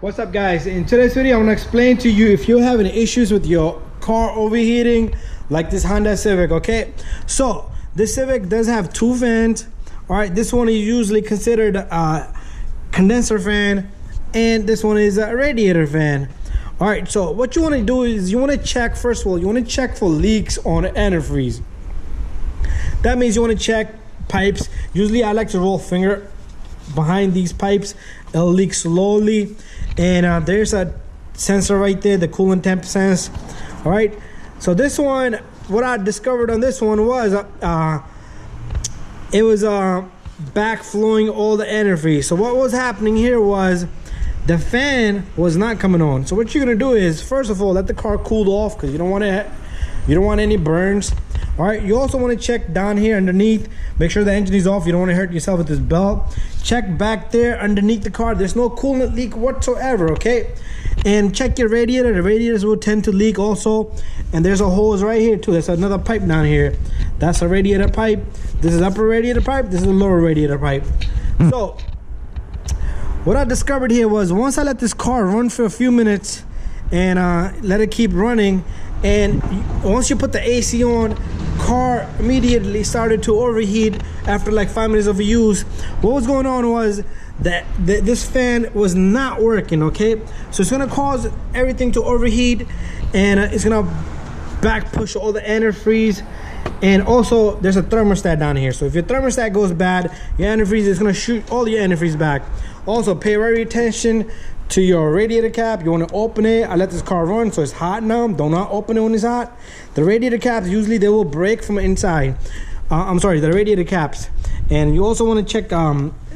What's up, guys? In today's video, I'm gonna explain to you if you're having issues with your car overheating, like this Honda Civic. Okay, so this Civic does have two fans. All right, this one is usually considered a condenser fan, and this one is a radiator fan. All right, so what you want to do is you want to check, first of all, you want to check for leaks on the antifreeze. That means you want to check pipes. Usually I like to roll finger behind these pipes. It'll leak slowly, and there's a sensor right there, the coolant temp sense. All right, so this one, what I discovered on this one was it was backflowing all the antifreeze. So what was happening here was the fan was not coming on. So what you're gonna do is, first of all, let the car cool off, because you don't want any burns. All right, you also want to check down here underneath, make sure the engine is off. You don't want to hurt yourself with this belt. Check back there underneath the car, there's no coolant leak whatsoever. Okay, and check your radiator. The radiators will tend to leak also, and there's a hose right here too. There's another pipe down here. That's a radiator pipe. This is upper radiator pipe, this is a lower radiator pipe. So what I discovered here was, once I let this car run for a few minutes and let it keep running, and once you put the AC on, car immediately started to overheat after like 5 minutes of use. What was going on was that this fan was not working. Okay, so it's gonna cause everything to overheat, and it's gonna back push all the antifreeze. And also there's a thermostat down here, so if your thermostat goes bad, your antifreeze is gonna shoot all your antifreeze back. Also pay very attention to your radiator cap. You want to open it. I let this car run, so it's hot now. Do not open it when it's hot. The radiator caps, usually they will break from inside. I'm sorry, the radiator caps. And you also want to check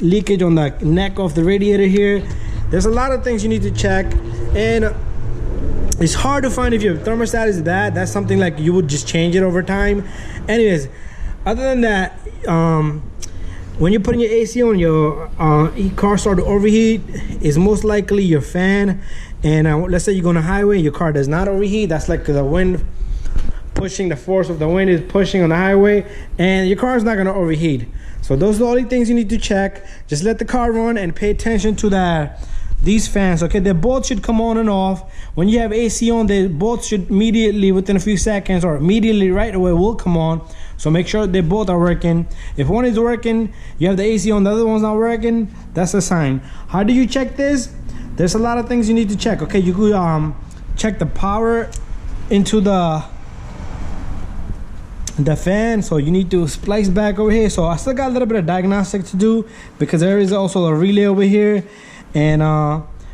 leakage on the neck of the radiator here. There's a lot of things you need to check, and it's hard to find if your thermostat is bad. That's something like you would just change it over time. Anyways, other than that, when you're putting your AC on, your car start to overheat, is most likely your fan. And let's say you go on a highway, your car does not overheat. That's like the wind pushing, the force of the wind is pushing on the highway, and your car is not going to overheat. So those are the only things you need to check. Just let the car run and pay attention to these fans. Okay, they both should come on and off. When you have AC on, they both should immediately, within a few seconds or immediately right away, will come on. So make sure they both are working. If one is working, you have the AC on, the other one's not working, that's a sign. How do you check this? There's a lot of things you need to check. Okay, you could check the power into the fan. So you need to splice back over here. So I still got a little bit of diagnostic to do, because there is also a relay over here, and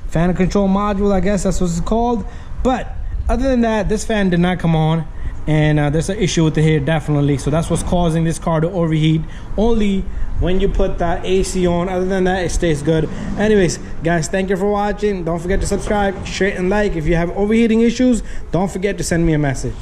fan control module, I guess that's what it's called. But other than that, this fan did not come on, and there's an issue with it here, definitely. So that's what's causing this car to overheat, only when you put that AC on. Other than that, it stays good. Anyways, guys, thank you for watching. Don't forget to subscribe, share, and like. If you have overheating issues, don't forget to send me a message.